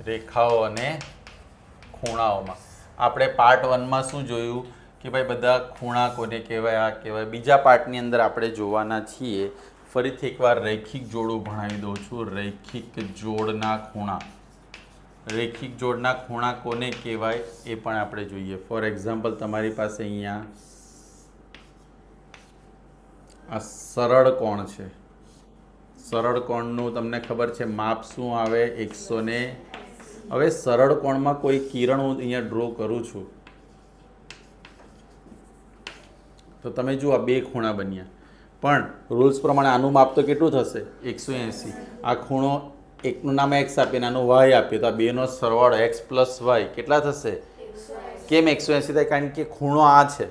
રેખાઓ અને ખૂણાઓમાં. આપણે પાર્ટ 1માં શું જોયું કે ભાઈ બધા ખૂણા કોને કહેવાય, આ કહેવાય. બીજા પાર્ટની અંદર આપણે જોવાના છીએ. ફરીથી એકવાર રૈખિક જોડું ભણાવી દઉં છું. રૈખિક જોડના ખૂણા. રૈખિક જોડના ખૂણા કોને કહેવાય એ પણ આપણે જોઈએ. ફોર એક્ઝામ્પલ તમારી પાસે અહીંયા આ સરળ કોણ છે. સરળ કોણનું તમને ખબર છે માપ શું આવે? 100. હવે સરળ કોણમાં કોઈ કિરણ હું અહીંયા ડ્રો કરું છું તો તમે જુઓ આ બે ખૂણા બન્યા, પણ રૂલ્સ પ્રમાણે આનું માપ તો કેટલું થશે? 180. આ ખૂણો એકનું નામ એક્સ આપીને આનું વાય આપીએ તો આ બેનો સરવાળો એક્સ પ્લસ વાય કેટલા થશે? કેમ 180 થાય? કારણ કે ખૂણો આ છે,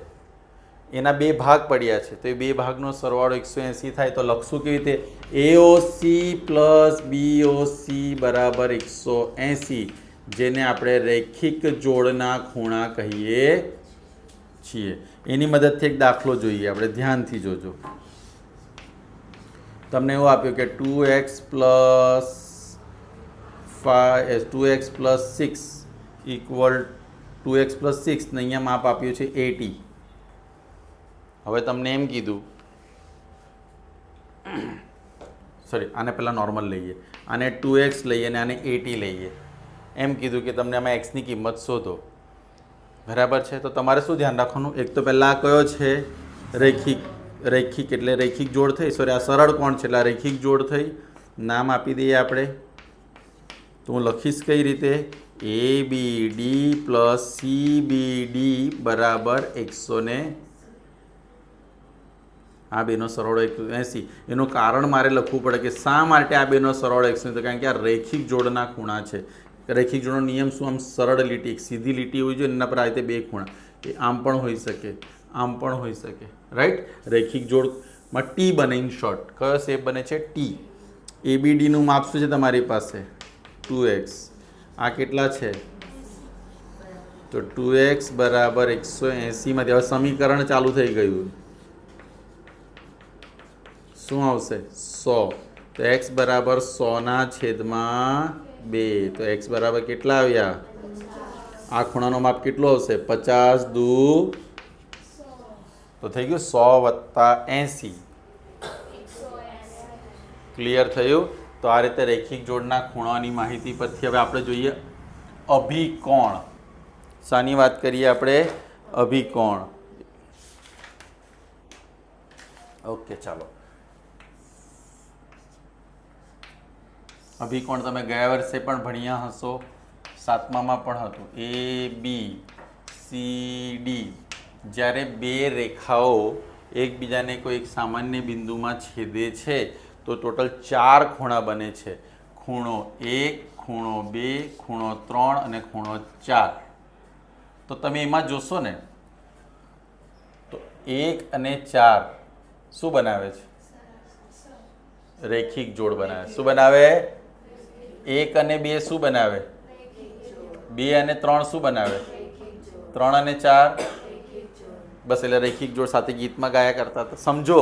એના બે ભાગ પડ્યા છે, તો એ બે ભાગનો સરવાળો 180 થાય. તો લખશું કેવી રીતે? AOC પ્લસ BOC બરાબર 180, જેને આપણે રૈખિક જોડના ખૂણા કહીએ છીએ. એની મદદથી એક દાખલો જોઈએ આપણે, ધ્યાનથી જોજો. તમને એવું આપ્યું કે 2x plus 6 equal 2x plus 6 ને અહીંયા માપ આપ્યું છે 80. હવે તમને એમ કીધું, સોરી આને પહેલાં નોર્મલ લઈએ, આને 2x લઈએ અને આને 80 લઈએ. એમ કીધું કે તમને આમાં એક્સની કિંમત શોધો. બરાબર છે? તો તમારે શું ધ્યાન રાખવાનું? એક તો પહેલાં આ કયો છે? રૈખિક એટલે રૈખિક જોડ થઈ. સોરી આ સરળ કોણ છે એટલે આ રૈખિક જોડ થઈ. નામ આપી દઈએ આપણે. તો હું લખીશ કઈ રીતે? ABD પ્લસ CBD બરાબર 100. આ બેનો સરવાળો 180. એનું કારણ મારે લખવું પડે કે શા માટે આ બેનો સરવાળો 180? કારણ કે આ રૈખિક જોડના ખૂણા છે. રૈખિક જોડનો નિયમ શું? આમ સરળ લીટી, એક સીધી લીટી હોવી જોઈએ, એના પર આ રીતે બે ખૂણા. એ આમ પણ હોઈ શકે, આમ પણ હોઈ શકે. રાઈટ? રૈખિક જોડમાં T બને. ઇન શોર્ટ કયો શેપ બને છે? T. ABDનું માપ શું છે તમારી પાસે? 2x. આ કેટલા છે? તો 2x બરાબર 180 માંથી હવે સમીકરણ ચાલુ થઈ ગયું. શું આવશે? 100. તો x બરાબર 100/2. તો x બરાબર કેટલા આવ્યા? આ ખૂણાનો માપ કેટલો આવશે? 50 દુ. તો થઈ ગયું 100 + 80. ક્લિયર થયું? તો આ રીતે રૈખિક જોડના ખૂણાની માહિતી પરથી હવે આપણે જોઈએ અભિકોણ. શાની વાત કરીએ આપણે? અભિકોણ. ઓકે, ચાલો. અભિકોણ તમે ગયા વર્ષે પણ ભણ્યા હશો, 7મામાં પણ હતું. ABCD. જ્યારે બે રેખાઓ એકબીજાને કોઈ એક સામાન્ય બિંદુમાં છેદે છે તો ટોટલ 4 ખૂણા બને છે. ખૂણો 1, ખૂણો 2, ખૂણો 3 અને ખૂણો 4. તો તમે એમાં જોશો ને તો 1 અને 4 શું બનાવે છે? રૈખિક જોડ બનાવે. શું બનાવે? 1 અને 2 શું બનાવે? 2 અને 3 શું બનાવે? 3 અને 4 બસ. એટલે રૈખિક જોડ સાથે ગીતમાં ગાયા કરતા હતા. સમજો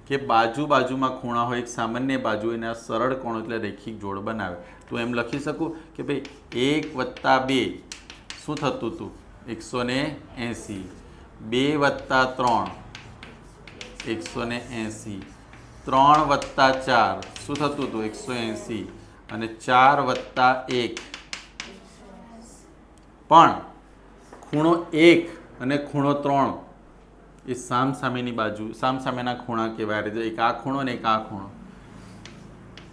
કે બાજુમાં ખૂણા હોય, એક સામાન્ય બાજુ, એના સરળ કોણ એટલે રૈખિક જોડ બનાવે. તો એમ લખી શકું કે ભાઈ 1 + 2 શું થતું હતું? 180. 2 + 3 180. 3 + 4 શું થતું હતું? 180. અને 4 + 1. પણ ખૂણો 1 અને ખૂણો 3 એ સામસામેની બાજુ, સામસામેના ખૂણા કહેવાય. એક આ ખૂણો ને એક આ ખૂણો,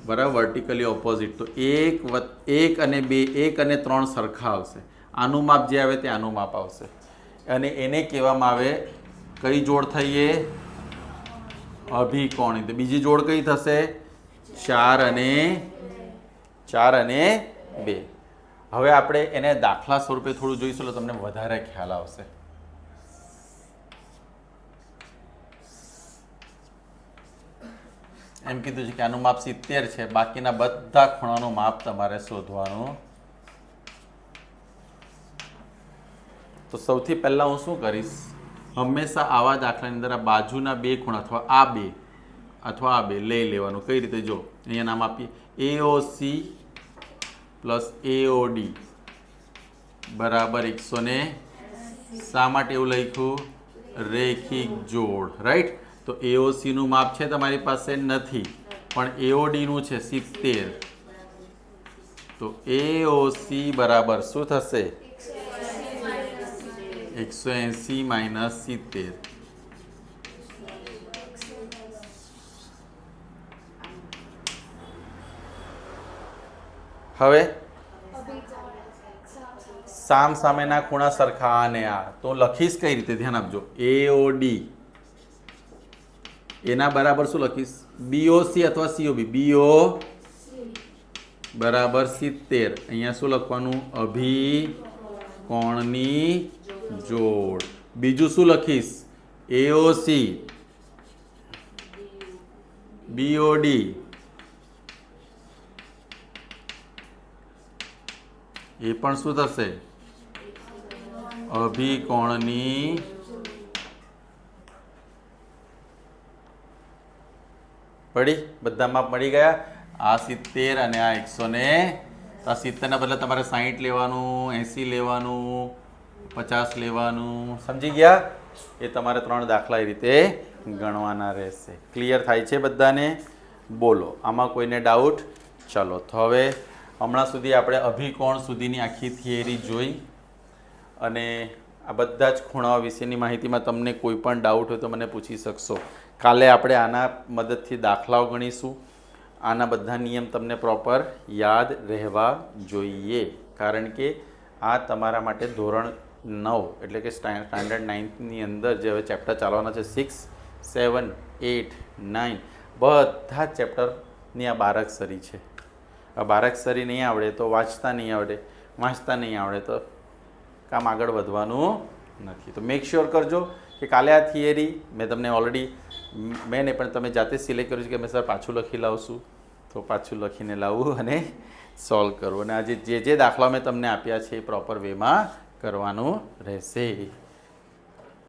બરાબર, વર્ટિકલી ઓપોઝિટ. તો 1 અને 2, 1 અને 3 સરખા આવશે. આનું માપ જે આવે તે આનું માપ આવશે. અને એને કહેવામાં આવે કઈ જોડ થઈ? એ અભિકોણી. તો બીજી જોડ કઈ થશે? 4 અને 2. હવે આપણે એને દાખલા સ્વરૂપે થોડું જોઈશું એટલે તમને વધારે ખ્યાલ આવશે. એમ કીધું છે કે આનું માપ 70 છે. બાકીના બધા ખૂણાનું માપ તમારે શોધવાનું. તો સૌથી પહેલા હું શું કરીશ? હંમેશા આવા દાખલાની અંદર આ બાજુના બે ખૂણા અથવા આ બે લઈ લેવાનું. કઈ રીતે? જો અહીંયા નામ આપીએ AOC પ્લસ એઓડી બરાબર 100 શા માટે એવું લખ્યું રેખિક જોડ રાઈટ તો એઓસીનું માપ છે તમારી પાસે નથી પણ એઓડીનું છે 70 તો એઓસી બરાબર શું થશે 180 માઇનસ 70 હવે સામ સામેના ખૂણા સરખા અને આ તો લખીશ કઈ રીતે ધ્યાન આપજો એઓડી એના બરાબર શું લખીશ બીઓસી અથવા સીઓબી બીઓ બરાબર 70 અહીંયા શું લખવાનું અભિકોણની જોડ બીજું શું લખીશ એઓસી બીઓડી એ પણ શું થશે અભિકોણની પડી બધા માપ મળી ગયા આ 70 અને આ 100 ને આ 70 ના બદલે તમારે 60 લેવાનું 80 લેવાનું 50 લેવાનું સમજી ગયા એ તમારે 3 દાખલા એ રીતે ગણવાના રહેશે ક્લિયર થાય છે બધાને બોલો આમાં કોઈને ડાઉટ ચલો તો હવે હમણાં સુધી આપણે અભિકોણ સુધીની આખી થિયરી જોઈ અને આ બધા જ ખૂણાઓ વિશેની માહિતીમાં તમને કોઈ પણ ડાઉટ હોય તો મને પૂછી શકશો કાલે આપણે આના મદદથી દાખલાઓ ગણીશું આના બધા નિયમ તમને પ્રોપર યાદ રહેવા જોઈએ કારણ કે આ તમારા માટે ધોરણ 9 એટલે કે સ્ટાન્ડર્ડ 9ની અંદર જે હવે ચેપ્ટર ચાલવાના છે 6, 7, 8, 9 બધા જ ચેપ્ટરની આ બારાક્ષરી છે આ બારાક્ષરી નહીં આવડે તો વાંચતા નહીં આવડે તો કામ આગળ વધવાનું નથી તો મેક શ્યોર કરજો કે કાલે આ થિયરી મેં તમને ઓલરેડી મેં નહીં પણ તમે જાતે સિલેક્ટ કર્યું છે કે મેં સર પાછું લખી લાવશું તો પાછું લખીને લાવવું અને સોલ્વ કરવું અને આજે જે દાખલા મેં તમને આપ્યા છે એ પ્રોપર વેમાં કરવાનું રહેશે